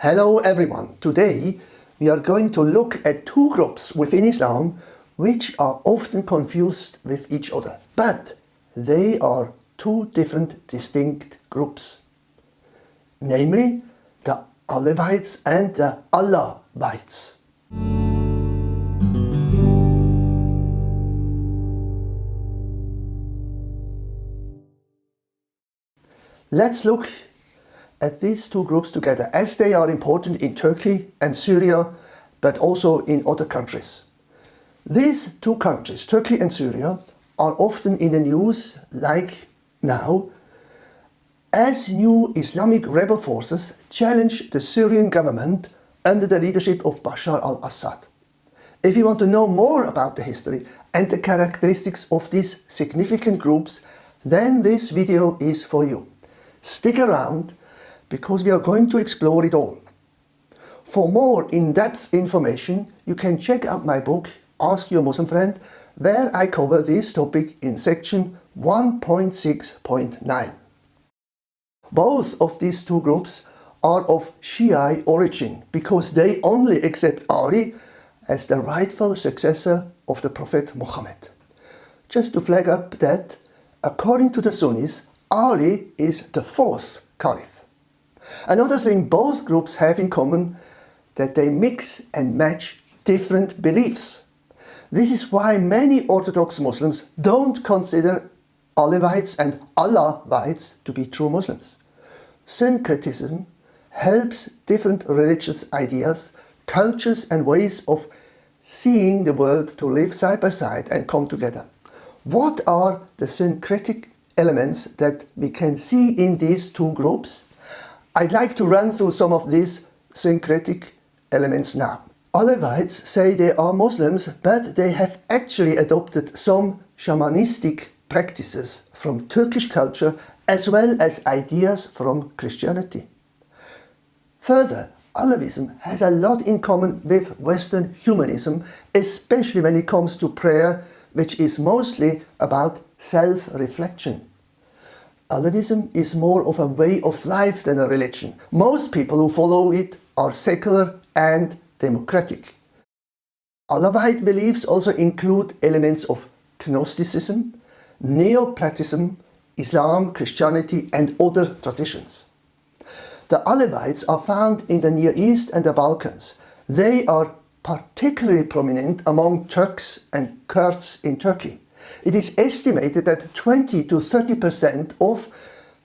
Hello everyone. Today we are going to look at two groups within Islam which are often confused with each other, but they are two different distinct groups, namely the Alevites and the Alawites. Let's look at these two groups together, as they are important in Turkey and Syria, but also in other countries. These two countries, Turkey and Syria, are often in the news, like now, as new Islamic rebel forces challenge the Syrian government under the leadership of Bashar al-Assad. If you want to know more about the history and the characteristics of these significant groups, then this video is for you. Stick around, because we are going to explore it all. For more in-depth information, you can check out my book, Ask Your Muslim Friend, where I cover this topic in section 1.6.9. Both of these two groups are of Shia origin, because they only accept Ali as the rightful successor of the Prophet Muhammad. Just to flag up that, according to the Sunnis, Ali is the fourth caliph. Another thing both groups have in common, that they mix and match different beliefs. This is why many orthodox Muslims don't consider Alevites and Alawites to be true Muslims. Syncretism helps different religious ideas, cultures and ways of seeing the world to live side by side and come together. What are the syncretic elements that we can see in these two groups? I'd like to run through some of these syncretic elements now. Alevites say they are Muslims, but they have actually adopted some shamanistic practices from Turkish culture as well as ideas from Christianity. Further, Alevism has a lot in common with Western humanism, especially when it comes to prayer, which is mostly about self-reflection. Alevism is more of a way of life than a religion. Most people who follow it are secular and democratic. Alawite beliefs also include elements of Gnosticism, Neoplatonism, Islam, Christianity and other traditions. The Alevites are found in the Near East and the Balkans. They are particularly prominent among Turks and Kurds in Turkey. It is estimated that 20 to 30% of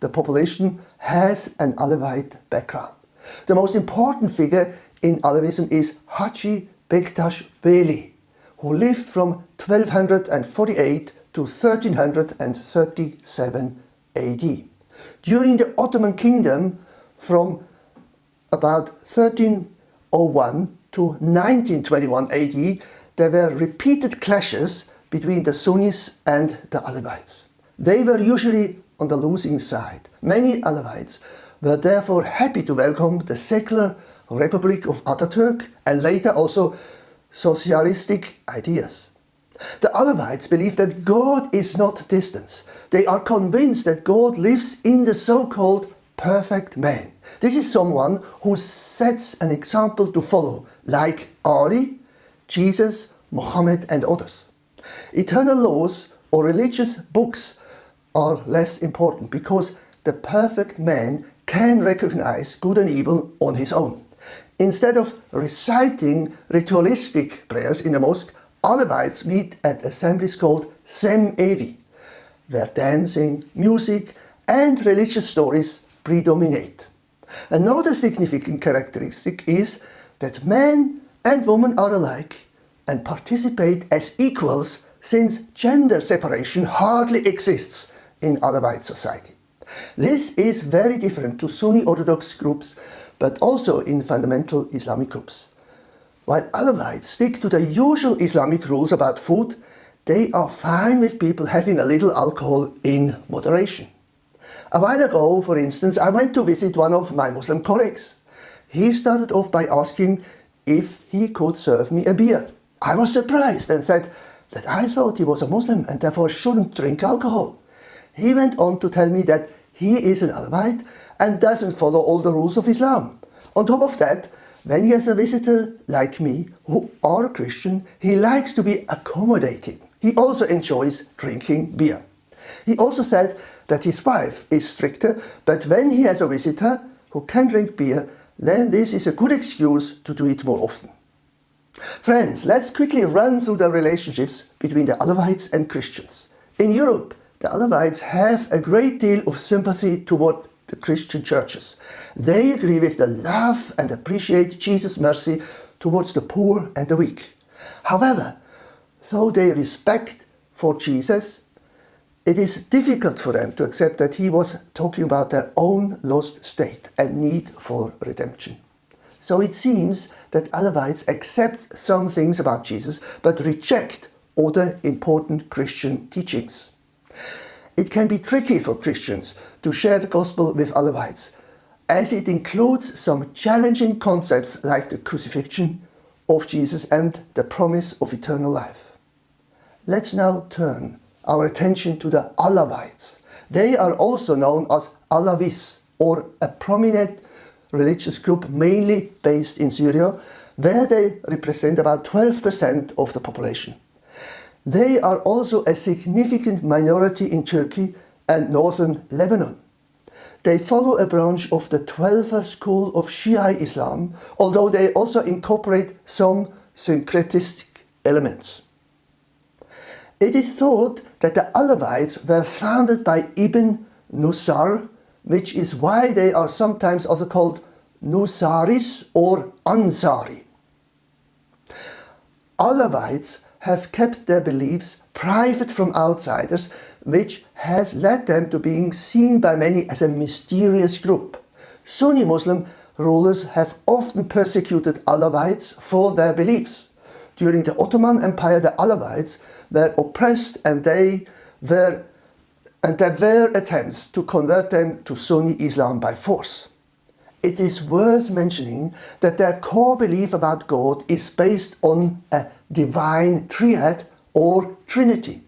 the population has an Alawite background. The most important figure in Alevism is Haji Bektaş Veli, who lived from 1248 to 1337 AD. During the Ottoman Kingdom, from about 1301 to 1921 AD, there were repeated clashes between the Sunnis and the Alevites. They were usually on the losing side. Many Alevites were therefore happy to welcome the secular Republic of Atatürk and later also socialistic ideas. The Alevites believe that God is not distant. They are convinced that God lives in the so-called perfect man. This is someone who sets an example to follow, like Ali, Jesus, Muhammad and others. Eternal laws or religious books are less important, because the perfect man can recognize good and evil on his own. Instead of reciting ritualistic prayers in the mosque, Alevites meet at assemblies called Sem-Evi, where dancing, music and religious stories predominate. Another significant characteristic is that men and women are alike and participate as equals, since gender separation hardly exists in Alawite society. This is very different to Sunni Orthodox groups, but also in fundamental Islamic groups. While Alawites stick to the usual Islamic rules about food, they are fine with people having a little alcohol in moderation. A while ago, for instance, I went to visit one of my Muslim colleagues. He started off by asking if he could serve me a beer. I was surprised and said that I thought he was a Muslim and therefore shouldn't drink alcohol. He went on to tell me that he is an Alawite and doesn't follow all the rules of Islam. On top of that, when he has a visitor like me, who are a Christian, he likes to be accommodating. He also enjoys drinking beer. He also said that his wife is stricter, but when he has a visitor who can drink beer, then this is a good excuse to do it more often. Friends, let's quickly run through the relationships between the Alawites and Christians. In Europe, the Alawites have a great deal of sympathy toward the Christian churches. They agree with the love and appreciate Jesus' mercy towards the poor and the weak. However, though they respect for Jesus, it is difficult for them to accept that he was talking about their own lost state and need for redemption. So it seems that Alawites accept some things about Jesus, but reject other important Christian teachings. It can be tricky for Christians to share the gospel with Alawites, as it includes some challenging concepts like the crucifixion of Jesus and the promise of eternal life. Let's now turn our attention to the Alawites. They are also known as Alawis, or a prominent religious group mainly based in Syria, where they represent about 12% of the population. They are also a significant minority in Turkey and northern Lebanon. They follow a branch of the Twelver school of Shia Islam, although they also incorporate some syncretistic elements. It is thought that the Alawites were founded by Ibn Nusar, which is why they are sometimes also called Nusaris or Ansari. Alawites have kept their beliefs private from outsiders, which has led them to being seen by many as a mysterious group. Sunni Muslim rulers have often persecuted Alawites for their beliefs. During the Ottoman Empire, the Alawites were oppressed, and there were attempts to convert them to Sunni Islam by force. It is worth mentioning that their core belief about God is based on a divine triad or trinity,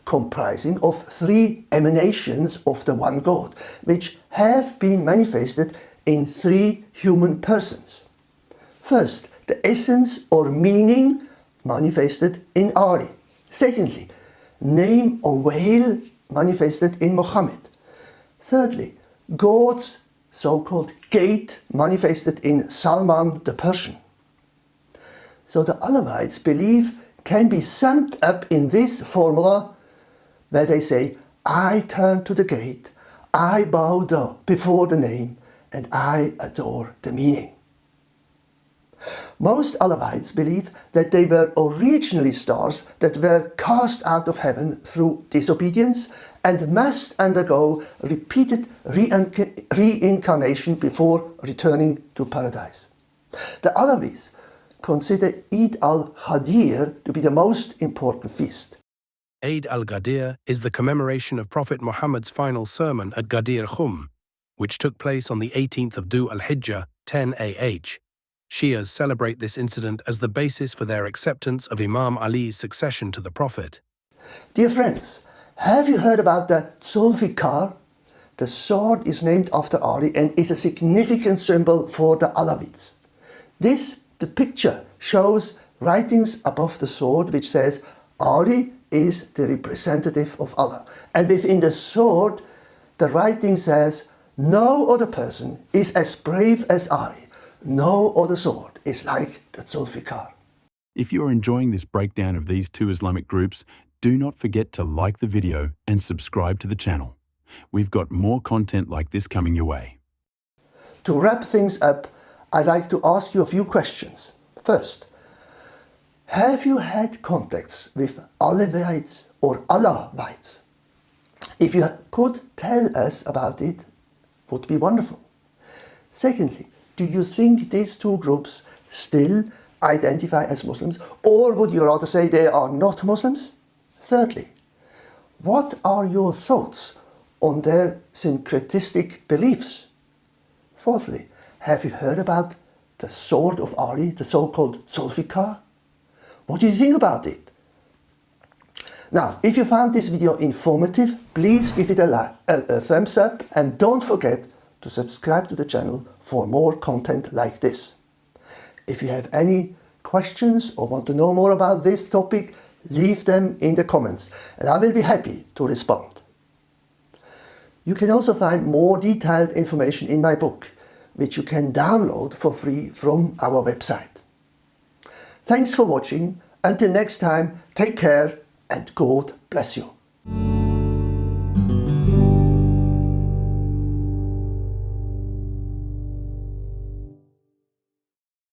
comprising of three emanations of the one God, which have been manifested in three human persons. First, the essence or meaning manifested in Ali. Secondly, name or veil manifested in Muhammad. Thirdly, God's so-called gate manifested in Salman the Persian. So the Alawites' belief can be summed up in this formula where they say, I turn to the gate, I bow down before the name, and I adore the meaning. Most Alawites believe that they were originally stars that were cast out of heaven through disobedience and must undergo repeated reincarnation before returning to paradise. The Alawis consider Eid al-Ghadir to be the most important feast. Eid al-Ghadir is the commemoration of Prophet Muhammad's final sermon at Ghadir Khum, which took place on the 18th of Dhu al-Hijjah, 10 AH. Shias celebrate this incident as the basis for their acceptance of Imam Ali's succession to the Prophet. Dear friends, have you heard about the Zulfikar? The sword is named after Ali and is a significant symbol for the Alawites. The picture shows writings above the sword which says Ali is the representative of Allah. And within the sword, the writing says, no other person is as brave as Ali. No other sword is like the Zulfikar. If you are enjoying this breakdown of these two Islamic groups, do not forget to like the video and subscribe to the channel. We've got more content like this coming your way. To wrap things up, I'd like to ask you a few questions. First, have you had contacts with Alevites or Alawites? If you could tell us about it, would be wonderful. Secondly, do you think these two groups still identify as Muslims, or would you rather say they are not Muslims? Thirdly, what are your thoughts on their syncretistic beliefs? Fourthly, have you heard about the sword of Ali, the so-called Zulfikar? What do you think about it? Now, if you found this video informative, please give it a thumbs up and don't forget to subscribe to the channel for more content like this. If you have any questions or want to know more about this topic, leave them in the comments and I will be happy to respond. You can also find more detailed information in my book, which you can download for free from our website. Thanks for watching. Until next time, take care and God bless you.